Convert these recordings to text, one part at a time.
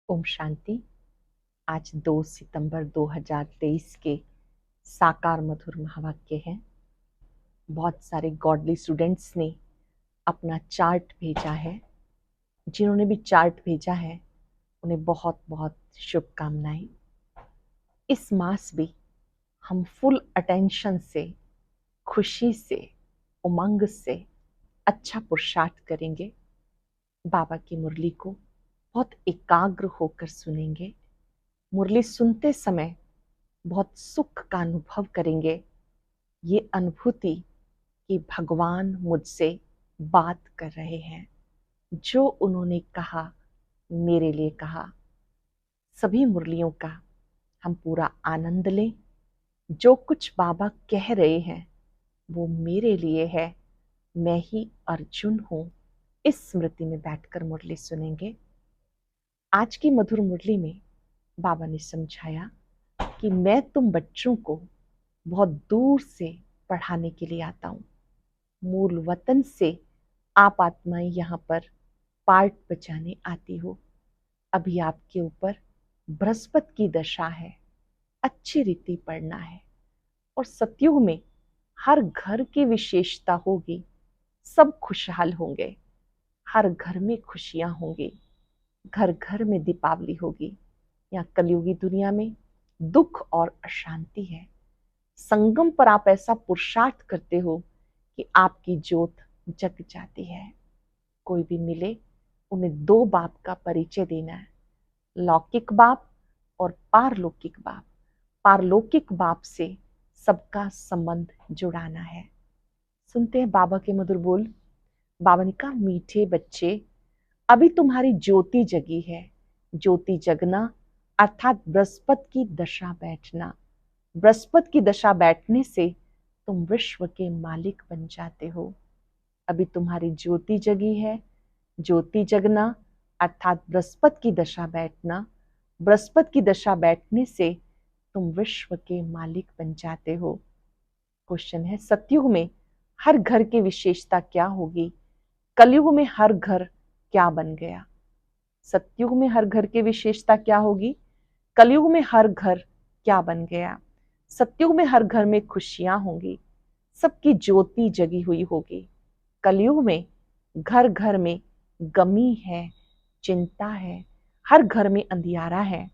ओम शांति। आज 2 सितंबर 2023 के साकार मधुर महावाक्य हैं। बहुत सारे गॉडली स्टूडेंट्स ने अपना चार्ट भेजा है। जिन्होंने भी चार्ट भेजा है उन्हें बहुत बहुत शुभकामनाएं। इस मास भी हम फुल अटेंशन से, खुशी से, उमंग से अच्छा पुरुषार्थ करेंगे। बाबा की मुरली को बहुत एकाग्र होकर सुनेंगे। मुरली सुनते समय बहुत सुख का अनुभव करेंगे। ये अनुभूति कि भगवान मुझसे बात कर रहे हैं, जो उन्होंने कहा मेरे लिए कहा। सभी मुरलियों का हम पूरा आनंद लें। जो कुछ बाबा कह रहे हैं वो मेरे लिए है, मैं ही अर्जुन हूं। इस स्मृति में बैठकर मुरली सुनेंगे। आज की मधुर मुरली में बाबा ने समझाया कि मैं तुम बच्चों को बहुत दूर से पढ़ाने के लिए आता हूँ। मूल वतन से आप आत्माएं यहाँ पर पार्ट बचाने आती हो। अभी आपके ऊपर बृहस्पति की दशा है, अच्छी रीति पढ़ना है। और सतयुग में हर घर की विशेषता होगी, सब खुशहाल होंगे, हर घर में खुशियां होंगी, घर घर में दीपावली होगी। यहाँ कलयुगी दुनिया में दुख और अशांति है। संगम पर आप ऐसा पुरुषार्थ करते हो कि आपकी ज्योत जग जाती है। कोई भी मिले उन्हें दो बाप का परिचय देना है, लौकिक बाप और पारलौकिक बाप। पारलौकिक बाप से सबका संबंध जुड़ाना है। सुनते हैं बाबा के मधुर बोल। बाबा ने कहा, मीठे बच्चे, अभी तुम्हारी ज्योति जगी है। ज्योति जगना अर्थात बृहस्पति की दशा बैठना। बृहस्पति की दशा बैठने से तुम विश्व के मालिक बन जाते हो। अभी तुम्हारी ज्योति जगी है। ज्योति जगना अर्थात बृहस्पति की दशा बैठना। बृहस्पति की दशा बैठने से तुम विश्व के मालिक बन जाते हो। क्वेश्चन है, सतयुग में हर घर की विशेषता क्या होगी? कलयुग में हर घर क्या बन गया? सतयुग में हर घर की विशेषता क्या होगी? कलयुग में हर घर क्या बन गया? सतयुग में हर घर में खुशियां होंगी, सबकी ज्योति जगी हुई होगी। कलयुग में घर घर में गमी है, चिंता है, हर घर में अंधियारा है,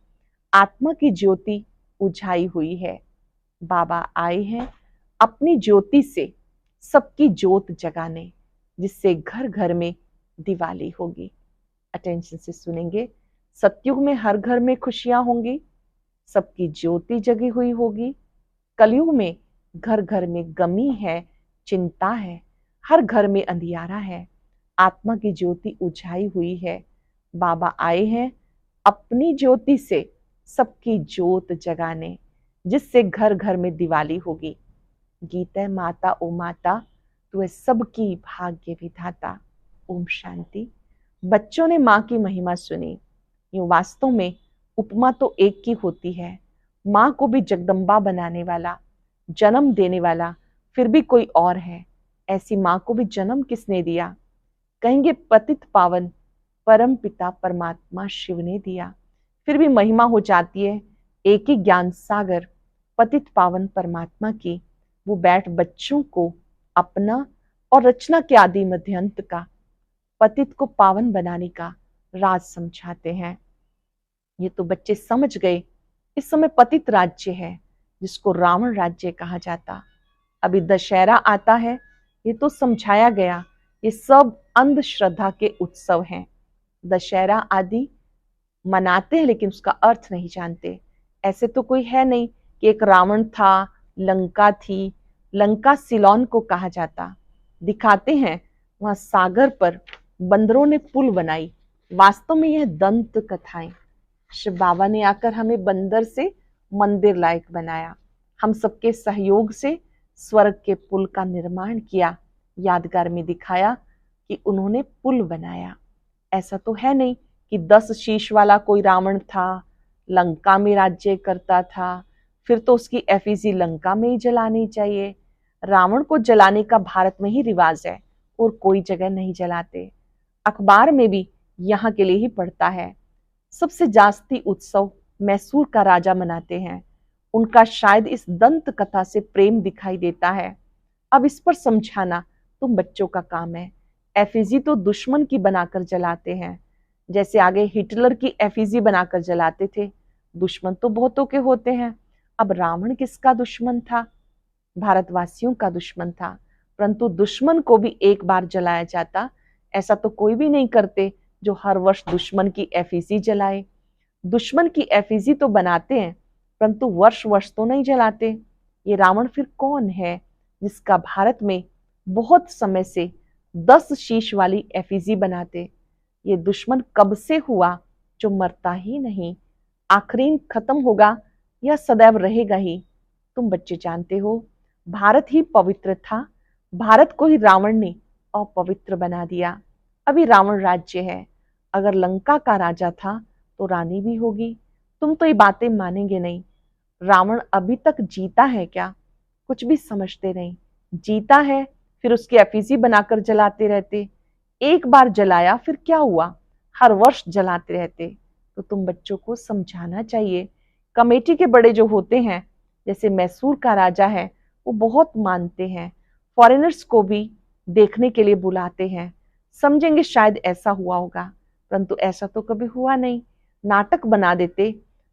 आत्मा की ज्योति बुझाई हुई है। बाबा आए हैं अपनी ज्योति से सबकी ज्योत जगाने, जिससे घर घर में दिवाली होगी। अटेंशन से सुनेंगे। सतयुग में हर घर में खुशियां होंगी, सबकी ज्योति जगी हुई होगी। कलयुग में घर घर में गमी है, चिंता है, हर घर में अंधियारा है, आत्मा की ज्योति उझाई हुई है। बाबा आए हैं अपनी ज्योति से सबकी ज्योत जगाने, जिससे घर घर में दिवाली होगी। गीत है, माता ओ माता, तू है सबकी भाग्य विधाता। ओम शांति। बच्चों ने माँ की महिमा सुनी। यूं वास्तव में उपमा तो एक की होती है। माँ को भी जगदम्बा बनाने वाला, जन्म देने वाला फिर भी कोई और है। ऐसी माँ को भी जन्म किसने दिया? कहेंगे पतित पावन परम पिता परमात्मा शिव ने दिया। फिर भी महिमा हो जाती है एक ही ज्ञान सागर पतित पावन परमात्मा की। वो बैठ बच्चों को अपना और रचना के आदि मध्यंत का, पतित को पावन बनाने का राज समझाते हैं। ये तो बच्चे समझ गए। इस समय पतित राज्य है, जिसको रावण राज्य कहा जाता। अभी दशहरा आता है, ये तो समझाया गया। ये सब अंधश्रद्धा के उत्सव हैं। दशहरा आदि मनाते हैं लेकिन उसका अर्थ नहीं जानते। ऐसे तो कोई है नहीं कि एक रावण था, लंका थी। लंका सिलोन को कहा जाता। दिखाते हैं वहां सागर पर बंदरों ने पुल बनाई। वास्तव में यह दंत कथाएं। शिव बाबा ने आकर हमें बंदर से मंदिर लायक बनाया। हम सबके सहयोग से स्वर्ग के पुल का निर्माण किया। यादगार में दिखाया कि उन्होंने पुल बनाया। ऐसा तो है नहीं कि 10 शीश वाला कोई रावण था, लंका में राज्य करता था, फिर तो उसकी एफिजी लंका में ही जलानी चाहिए। रावण को जलाने का भारत में ही रिवाज है और कोई जगह नहीं जलाते। अखबार में भी यहाँ के लिए ही पढ़ता है। सबसे जास्ती उत्सव मैसूर का राजा मनाते हैं। उनका शायद इस दंत कथा से प्रेम दिखाई देता है। अब इस पर समझाना तुम बच्चों का काम है। एफिजी तो दुश्मन की बनाकर जलाते हैं, जैसे आगे हिटलर की एफिजी बनाकर जलाते थे। दुश्मन तो बहुतों के होते हैं। अब रावण किसका दुश्मन था? भारतवासियों का दुश्मन था। परंतु दुश्मन को भी एक बार जलाया जाता, ऐसा तो कोई भी नहीं करते जो हर वर्ष दुश्मन की एफिजी जलाए। दुश्मन की एफिजी तो बनाते हैं, परंतु वर्ष वर्ष तो नहीं जलाते। ये रावण फिर कौन है जिसका भारत में बहुत समय से 10 शीश वाली एफिजी बनाते? ये दुश्मन कब से हुआ जो मरता ही नहीं? आखिरीन खत्म होगा या सदैव रहेगा ही? तुम बच्चे जानते हो, भारत ही पवित्र था। भारत को ही रावण ने अपवित्र बना दिया। अभी रावण राज्य है। अगर लंका का राजा था तो रानी भी होगी। तुम तो ये बातें मानेंगे नहीं। रावण अभी तक जीता है क्या? कुछ भी समझते नहीं। जीता है फिर उसकी एफिजी बनाकर जलाते रहते। एक बार जलाया फिर क्या हुआ? हर वर्ष जलाते रहते। तो तुम बच्चों को समझाना चाहिए। कमेटी के बड़े जो होते हैं, जैसे मैसूर का राजा है, वो बहुत मानते हैं। फॉरेनर्स को भी देखने के लिए बुलाते हैं। समझेंगे शायद ऐसा हुआ होगा, परंतु ऐसा तो कभी हुआ नहीं। नाटक बना देते,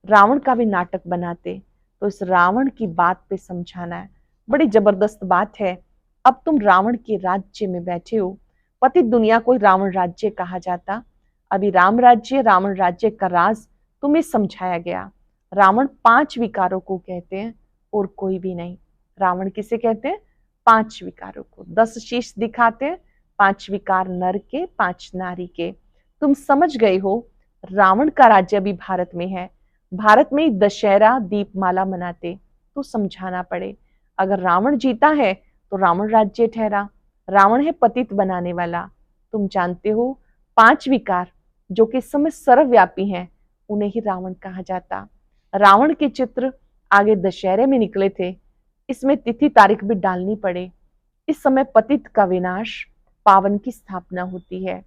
रावण का भी नाटक बनाते। तो इस रावण की बात पे समझाना है। बड़ी जबरदस्त बात है। अब तुम रावण के राज्य में बैठे हो। पतित दुनिया को रावण राज्य कहा जाता। अभी राम राज्य, रावण राज्य का राज तुम्हें समझाया गया। रावण 5 विकारों को कहते हैं और कोई भी नहीं। रावण किसे कहते हैं? 5 विकारों को। 10 शीश दिखाते हैं, 5 विकार नर के, 5 नारी के। तुम समझ गए हो। रावण का राज्य भी भारत में है। भारत में दशहरा दीपमाला मनाते। तो समझाना पड़े। अगर रावण जीता है तो रावण राज्य ठहरा। रावण है पतित बनाने वाला। तुम जानते हो 5 विकार जो कि इस समय सर्वव्यापी हैं, उन्हें ही रावण कहा जाता। रावण के चित्र आगे दशहरे में निकले थे। इसमें तिथि तारीख भी डालनी पड़े। इस समय पतित का विनाश, पावन की स्थापना होती है।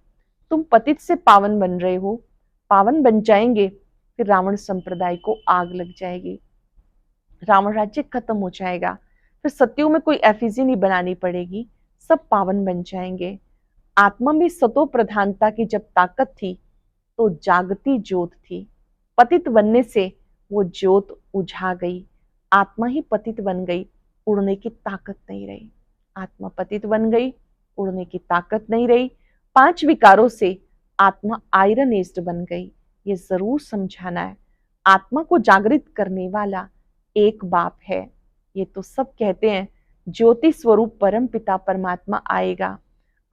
तुम पतित से पावन बन रहे हो। पावन बन जाएंगे फिर रावण संप्रदाय को आग लग जाएगी। रावण राज्य खत्म हो जाएगा। फिर सत्युग में कोई एफिजी नहीं बनानी पड़ेगी। सब पावन बन जाएंगे। आत्मा में सतो प्रधानता की जब ताकत थी तो जागती ज्योत थी। पतित बनने से वो ज्योत उझा गई। आत्मा ही पतित बन गई, उड़ने की ताकत नहीं रही। आत्मा पतित बन गई, उड़ने की ताकत नहीं रही। 5 विकारों से आत्मा आयरन एज्ड बन गई। ये जरूर समझाना है। आत्मा को जागृत करने वाला एक बाप है। ये तो सब कहते हैं ज्योति स्वरूप परम पिता परमात्मा आएगा।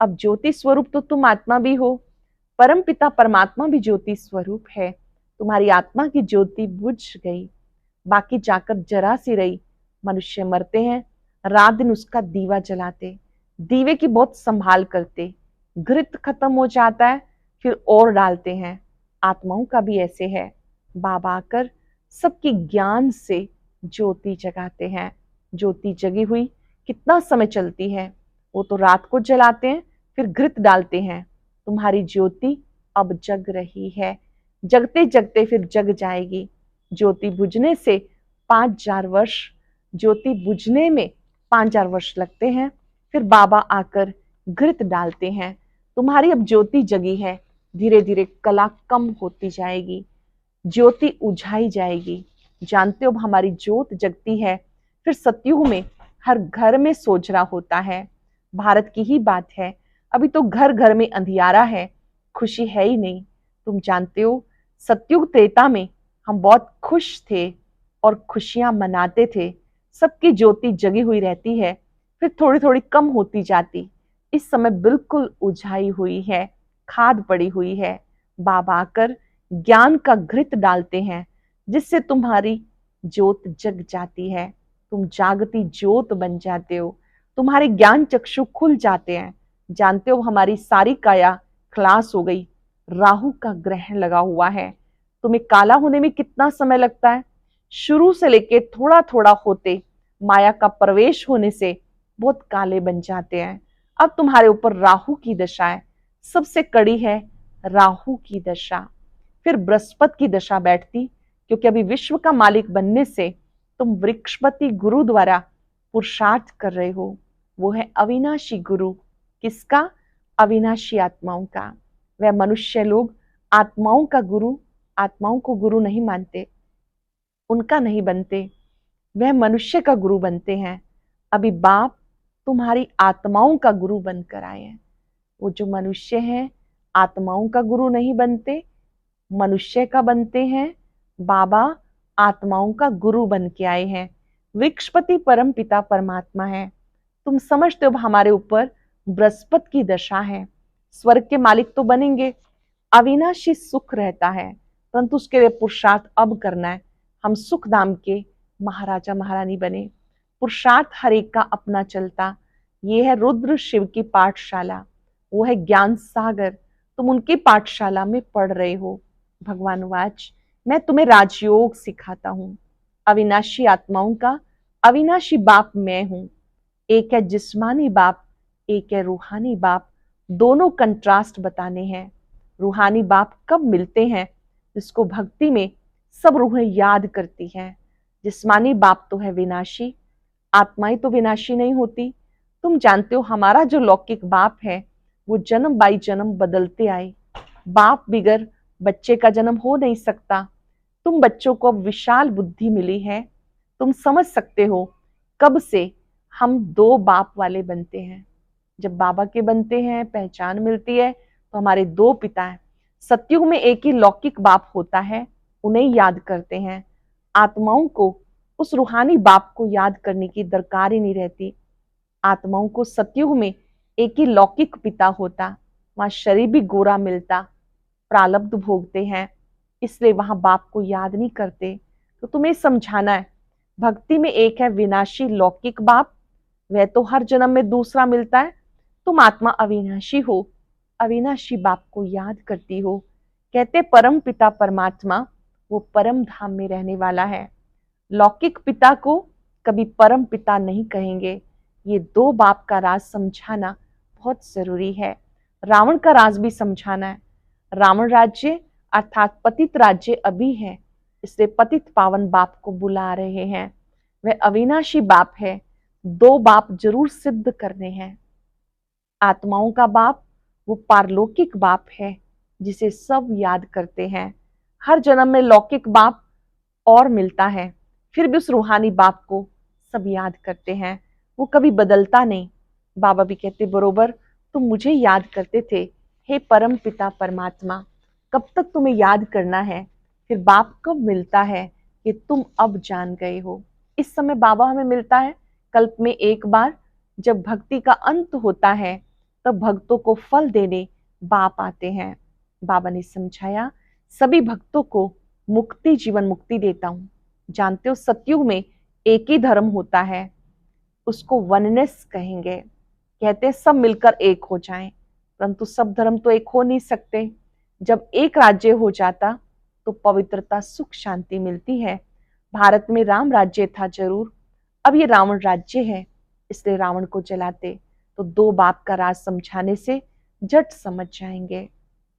अब ज्योति स्वरूप तो तुम आत्मा भी हो। परम पिता परमात्मा भी ज्योति स्वरूप है। तुम्हारी आत्मा की ज्योति बुझ गई, बाकी जाकर जरा सी रही। मनुष्य मरते हैं, रात दिन उसका दीवा जलाते, दीवे की बहुत संभाल करते। घृत खत्म हो जाता है फिर और डालते हैं। आत्माओं का भी ऐसे है। बाबा आकर सबकी ज्ञान से ज्योति जगाते हैं। ज्योति जगी हुई कितना समय चलती है? वो तो रात को जलाते हैं फिर घृत डालते हैं। तुम्हारी ज्योति अब जग रही है। जगते जगते फिर जग जाएगी। ज्योति बुझने से 5000 वर्ष, ज्योति बुझने में 5000 वर्ष लगते हैं। फिर बाबा आकर घृत डालते हैं। तुम्हारी अब ज्योति जगी है। धीरे धीरे कला कम होती जाएगी, ज्योति उझाई जाएगी। जानते हो अब हमारी ज्योत जगती है। फिर सतयुग में हर घर में सोजरा होता है। भारत की ही बात है। अभी तो घर घर में अंधियारा है, खुशी है ही नहीं। तुम जानते हो सतयुग त्रेता में हम बहुत खुश थे और खुशियां मनाते थे। सबकी ज्योति जगी हुई रहती है, फिर थोड़ी थोड़ी कम होती जाती। इस समय बिल्कुल उझाई हुई है, खाद पड़ी हुई है। बाबा आकर ज्ञान का घृत डालते हैं, जिससे तुम्हारी ज्योत जग जाती है। तुम जागती ज्योत बन जाते हो। तुम्हारे ज्ञान चक्षु खुल जाते हैं। जानते हो हमारी सारी काया खलास हो गई। राहु का ग्रहण लगा हुआ है। तुम्हें काला होने में कितना समय लगता है? शुरू से लेके थोड़ा थोड़ा होते माया का प्रवेश होने से बहुत काले बन जाते हैं। अब तुम्हारे ऊपर राहु की दशा है। सबसे कड़ी है राहु की दशा। फिर बृहस्पति की दशा बैठती, क्योंकि अभी विश्व का मालिक बनने से तुम वृक्षपति गुरु द्वारा पुरुषार्थ कर रहे हो। वो है अविनाशी गुरु। किसका? अविनाशी आत्माओं का। वह मनुष्य लोग आत्माओं का गुरु, आत्माओं को गुरु नहीं मानते, उनका नहीं बनते, वह मनुष्य का गुरु बनते हैं। अभी बाप तुम्हारी आत्माओं का गुरु बनकर आए हैं। वो जो मनुष्य हैं आत्माओं का गुरु नहीं बनते, मनुष्य का बनते हैं। बाबा आत्माओं का गुरु बन के आए हैं। वृक्षपति परम पिता परमात्मा है। तुम समझते हो हमारे ऊपर बृहस्पति की दशा है। स्वर्ग के मालिक तो बनेंगे, अविनाशी सुख रहता है, परंतु उसके लिए पुरुषार्थ अब करना है। हम सुख धाम के महाराजा महारानी बने। पुरुषार्थ हर एक का अपना चलता। ये है रुद्र शिव की पाठशाला, वो है ज्ञान सागर। तुम उनकी पाठशाला में पढ़ रहे हो। भगवान वाच, मैं तुम्हें राजयोग सिखाता हूँ। अविनाशी आत्माओं का अविनाशी बाप मैं हूँ। एक है जिस्मानी बाप, एक है रूहानी बाप। दोनों कंट्रास्ट बताने हैं। रूहानी बाप कब मिलते हैं? जिसको भक्ति में सब रूहें याद करती हैं। जिस्मानी बाप तो है विनाशी, आत्माएं तो विनाशी नहीं होती। तुम जानते हो हमारा जो लौकिक बाप है वो जन्म बाई जन्म बदलते आए। बाप बिगर बच्चे का जन्म हो नहीं सकता। तुम बच्चों को अब विशाल बुद्धि मिली है। तुम समझ सकते हो कब से हम दो बाप वाले बनते हैं। जब बाबा के बनते हैं, पहचान मिलती है, तो हमारे दो पिता हैं। सतयुग में एक ही लौकिक बाप होता है, उन्हें याद करते हैं। आत्माओं को उस रूहानी बाप को याद करने की दरकार ही नहीं रहती। आत्माओं को सतयुग में एक ही लौकिक पिता होता, वहां शरीर भी गोरा मिलता, प्रारब्ध भोगते हैं, इसलिए वहां बाप को याद नहीं करते। तो तुम्हें समझाना है, भक्ति में एक है विनाशी लौकिक बाप, वह तो हर जन्म में दूसरा मिलता है। तुम आत्मा अविनाशी हो, अविनाशी बाप को याद करती हो। कहते परम पिता परमात्मा वो परम धाम में रहने वाला है। लौकिक पिता को कभी परम पिता नहीं कहेंगे। ये दो बाप का राज समझाना बहुत जरूरी है। रावण का राज भी समझाना है। रावण राज्य अर्थात पतित राज्य अभी है, इसलिए पतित पावन बाप को बुला रहे हैं। वह अविनाशी बाप है। दो बाप जरूर सिद्ध करने हैं। आत्माओं का बाप वो पारलौकिक बाप है, जिसे सब याद करते हैं। हर जन्म में लौकिक बाप और मिलता है, फिर भी उस रूहानी बाप को सब याद करते हैं। वो कभी बदलता नहीं। बाबा भी कहते बरोबर तुम मुझे याद करते थे, हे परम पिता परमात्मा, कब तक तुम्हें याद करना है? फिर बाप कब मिलता है कि तुम अब जान गए हो। इस समय बाबा हमें मिलता है कल्प में एक बार। जब भक्ति का अंत होता है तब भक्तों को फल देने बाप आते हैं। बाबा ने समझाया सभी भक्तों को मुक्ति, जीवन मुक्ति देता हूँ। जानते हो सतयुग में एक ही धर्म होता है, उसको वननेस कहेंगे। कहते हैं सब मिलकर एक हो जाएं, परंतु सब धर्म तो एक हो नहीं सकते। जब एक राज्य हो जाता तो पवित्रता, सुख, शांति मिलती है। भारत में राम राज्य था जरूर, अब ये रावण राज्य है, इसलिए रावण को जलाते। तो दो बाप का राज समझाने से झट समझ जाएंगे।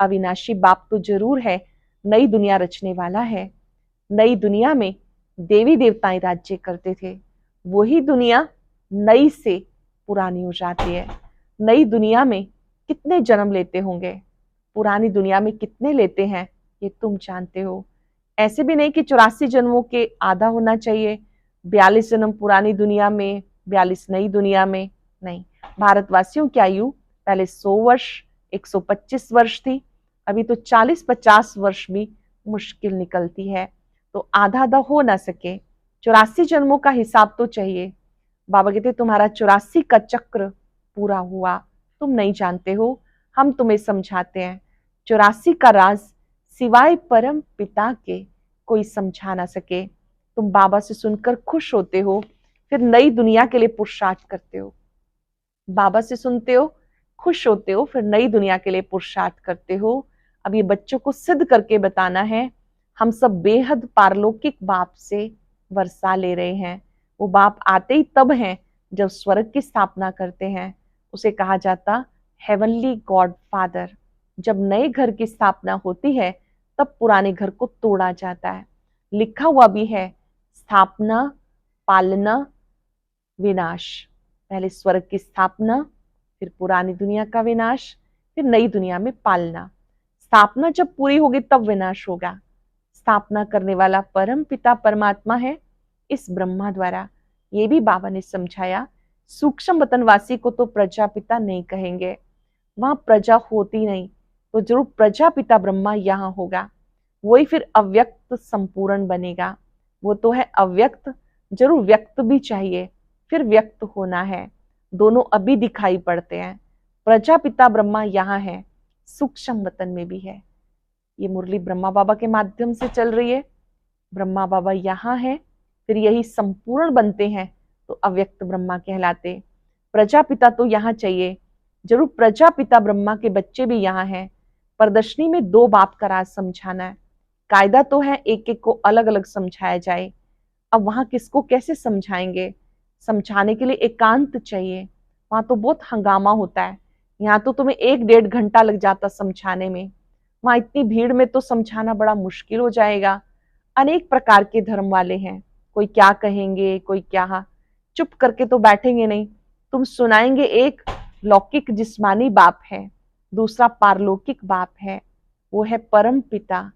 अविनाशी बाप तो जरूर है, नई दुनिया रचने वाला है। नई दुनिया में देवी देवताएं राज्य करते थे, वही दुनिया नई से पुरानी हो जाती है। नई दुनिया में कितने जन्म लेते होंगे, पुरानी दुनिया में कितने लेते हैं, ये तुम जानते हो। ऐसे भी नहीं कि 84 जन्मों के आधा होना चाहिए, 42 जन्म पुरानी दुनिया में, 42 नई दुनिया में, नहीं। भारतवासियों की आयु पहले 100 वर्ष, 125 वर्ष थी, अभी तो 40-50 वर्ष भी मुश्किल निकलती है। तो आधा आधा हो ना सके, 84 जन्मों का हिसाब तो चाहिए। बाबा कहते तुम्हारा 84 का चक्र पूरा हुआ, तुम नहीं जानते हो, हम तुम्हें समझाते हैं। 84 का राज सिवाय परम पिता के कोई समझा ना सके। तुम बाबा से सुनकर खुश होते हो, फिर नई दुनिया के लिए पुरुषार्थ करते हो। बाबा से सुनते हो, खुश होते हो, फिर नई दुनिया के लिए पुरुषार्थ करते हो। अब ये बच्चों को सिद्ध करके बताना है। हम सब बेहद पारलौकिक बाप से वर्षा ले रहे हैं। वो बाप आते ही तब हैं जब स्वर्ग की स्थापना करते हैं। उसे कहा जाता हेवनली गॉड फादर। जब नए घर की स्थापना होती है तब पुराने घर को तोड़ा जाता है। लिखा हुआ भी है, स्थापना, पालना, विनाश। पहले स्वर्ग की स्थापना, फिर पुरानी दुनिया का विनाश, फिर नई दुनिया में पालना। स्थापना जब पूरी होगी तब विनाश होगा। स्थापना करने वाला परम पिता परमात्मा है इस ब्रह्मा द्वारा। ये भी बाबा ने समझाया। सूक्ष्म वतनवासी को तो प्रजापिता नहीं कहेंगे, वहां प्रजा होती नहीं, तो जरूर प्रजापिता ब्रह्मा यहाँ होगा। वही फिर अव्यक्त संपूर्ण बनेगा। वो तो है अव्यक्त, जरूर व्यक्त भी चाहिए, फिर व्यक्त होना है। दोनों अभी दिखाई पड़ते हैं। प्रजापिता ब्रह्मा यहाँ है, सूक्ष्म वतन में भी है। ये मुरली ब्रह्मा बाबा के माध्यम से चल रही है। ब्रह्मा बाबा यहाँ है, फिर यही संपूर्ण बनते हैं तो अव्यक्त ब्रह्मा कहलाते। प्रजापिता तो यहाँ चाहिए, जरूर प्रजापिता ब्रह्मा के बच्चे भी यहाँ हैं। प्रदर्शनी में 2 बाप का राज समझाना है। कायदा तो है एक एक को अलग अलग समझाया जाए। अब वहां किसको कैसे समझाएंगे? समझाने के लिए एकांत चाहिए। वहां तो बहुत हंगामा होता है। यहाँ तो तुम्हें 1-1.5 घंटा लग जाता समझाने में। वहां इतनी भीड़ में तो समझाना बड़ा मुश्किल हो जाएगा। अनेक प्रकार के धर्म वाले हैं, कोई क्या कहेंगे, कोई क्या। चुप करके तो बैठेंगे नहीं। तुम सुनाएंगे, एक लौकिक जिस्मानी बाप है, दूसरा पारलौकिक बाप है, वो है परम पिता।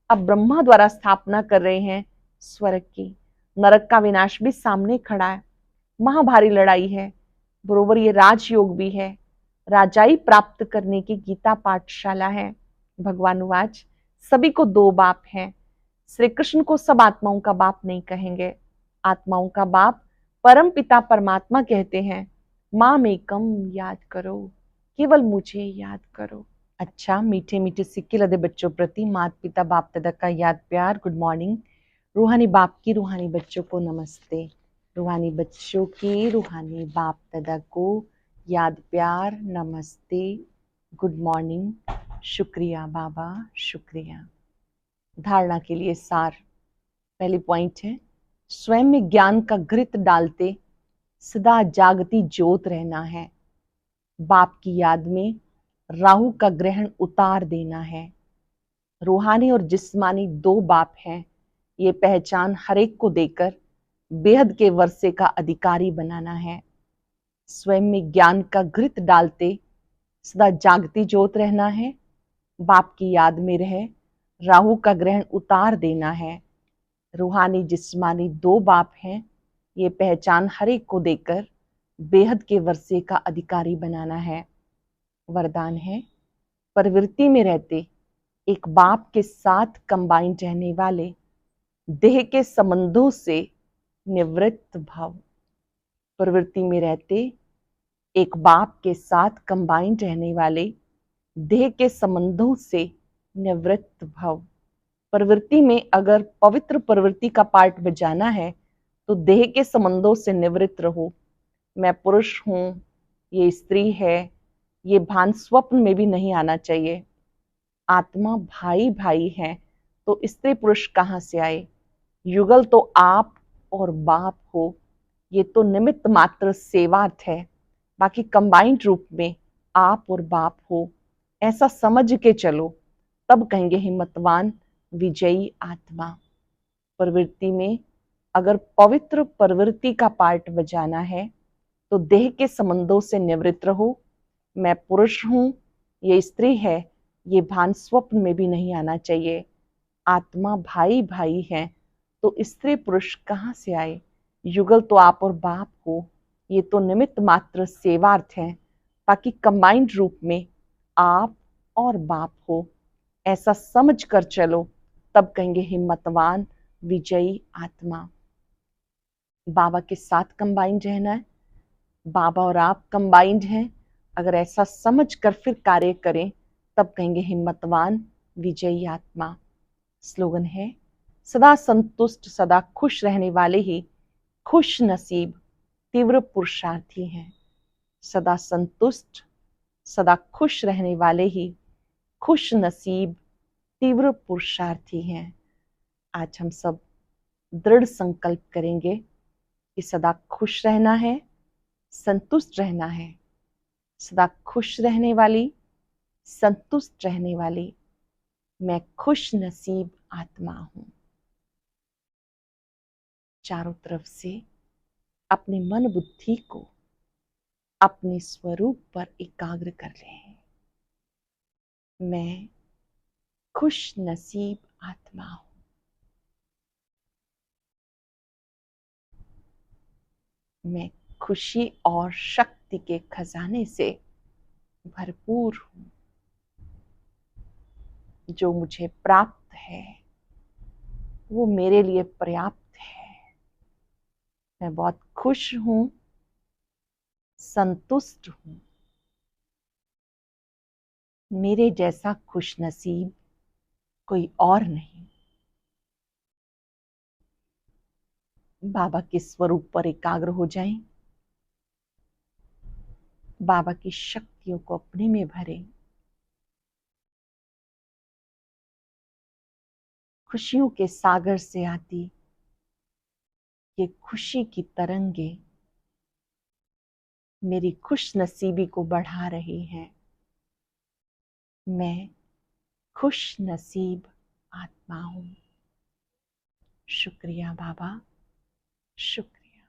अब ब्रह्मा द्वारा स्थापना कर रहे हैं स्वर्ग की। नरक का विनाश भी सामने खड़ा है। महाभारी लड़ाई है, बरोबर ये राजयोग भी है। राजाई प्राप्त करने की गीता पाठशाला है। भगवान वाच सभी को 2 बाप हैं। श्री कृष्ण को सब आत्माओं का बाप नहीं कहेंगे। आत्माओं का बाप परम पिता परमात्मा कहते हैं। माम एकम याद करो, केवल मुझे याद करो। अच्छा, मीठे मीठे सिक्के लदे बच्चों प्रति माता पिता बाप दादा का याद प्यार। Good morning. रूहानी बाप की रूहानी बच्चों को नमस्ते। रूहानी बच्चों की रूहानी बाप दादा को याद प्यार, नमस्ते, गुड मॉर्निंग, शुक्रिया बाबा, शुक्रिया। धारणा के लिए सार। पहली पॉइंट है, स्वयं में ज्ञान का घृत डालते सदा जागती ज्योत रहना है। बाप की याद में राहु का ग्रहण उतार देना है। रूहानी और जिस्मानी 2 बाप हैं। ये पहचान हर एक को देकर बेहद के वर्षे का अधिकारी बनाना है। स्वयं में ज्ञान का घृत डालते सदा जागती ज्योत रहना है। बाप की याद में रहे राहु का ग्रहण उतार देना है। रूहानी जिस्मानी 2 बाप हैं। ये पहचान हर एक को देकर बेहद के वर्षे का अधिकारी बनाना है। वरदान है, प्रवृत्ति में रहते एक बाप के साथ कंबाइंड रहने वाले देह के संबंधों से निवृत्त भव। प्रवृत्ति में रहते एक बाप के साथ कंबाइंड रहने वाले देह के संबंधों से निवृत्त भव। प्रवृत्ति में अगर पवित्र प्रवृत्ति का पार्ट बजाना है तो देह के संबंधों से निवृत्त रहो। मैं पुरुष हूं, ये स्त्री है, ये भान स्वप्न में भी नहीं आना चाहिए। आत्मा भाई भाई है तो स्त्री पुरुष कहाँ से आए? युगल तो आप और बाप हो, ये तो निमित्त मात्र सेवार्थ है। बाकी कंबाइंड रूप में आप और बाप हो, ऐसा समझ के चलो, तब कहेंगे हिम्मतवान विजयी आत्मा। प्रवृत्ति में अगर पवित्र प्रवृत्ति का पार्ट बजाना है तो देह के संबंधों से निवृत्त रहो। मैं पुरुष हूं, ये स्त्री है, ये भान स्वप्न में भी नहीं आना चाहिए। आत्मा भाई भाई है तो स्त्री पुरुष कहाँ से आए? युगल तो आप और बाप हो, ये तो निमित्त मात्र सेवार्थ है। बाकी कंबाइंड रूप में आप और बाप हो, ऐसा समझ कर चलो, तब कहेंगे हिम्मतवान विजयी आत्मा। बाबा के साथ कंबाइंड रहना है। बाबा और आप कंबाइंड हैं, अगर ऐसा समझ कर फिर कार्य करें तब कहेंगे हिम्मतवान विजयी आत्मा। स्लोगन है, सदा संतुष्ट सदा खुश रहने वाले ही खुश नसीब तीव्र पुरुषार्थी हैं। सदा संतुष्ट सदा खुश रहने वाले ही खुश नसीब तीव्र पुरुषार्थी हैं। आज हम सब दृढ़ संकल्प करेंगे कि सदा खुश रहना है, संतुष्ट रहना है। सदा खुश रहने वाली, संतुष्ट रहने वाली मैं खुश नसीब आत्मा हूं। चारों तरफ से अपने मन बुद्धि को अपने स्वरूप पर एकाग्र कर लें। मैं खुश नसीब आत्मा हूं। मैं खुशी और शक्ति के खजाने से भरपूर हूं। जो मुझे प्राप्त है वो मेरे लिए पर्याप्त है। मैं बहुत खुश हूं, संतुष्ट हूं। मेरे जैसा खुश नसीब कोई और नहीं। बाबा के स्वरूप पर एकाग्र हो जाएं। बाबा की शक्तियों को अपने में भरें। खुशियों के सागर से आती ये खुशी की तरंगे मेरी खुश नसीबी को बढ़ा रही हैं। मैं खुश नसीब आत्मा हूं। शुक्रिया बाबा, शुक्रिया।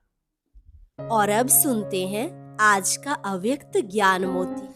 और अब सुनते हैं आज का अव्यक्त ज्ञान मोती।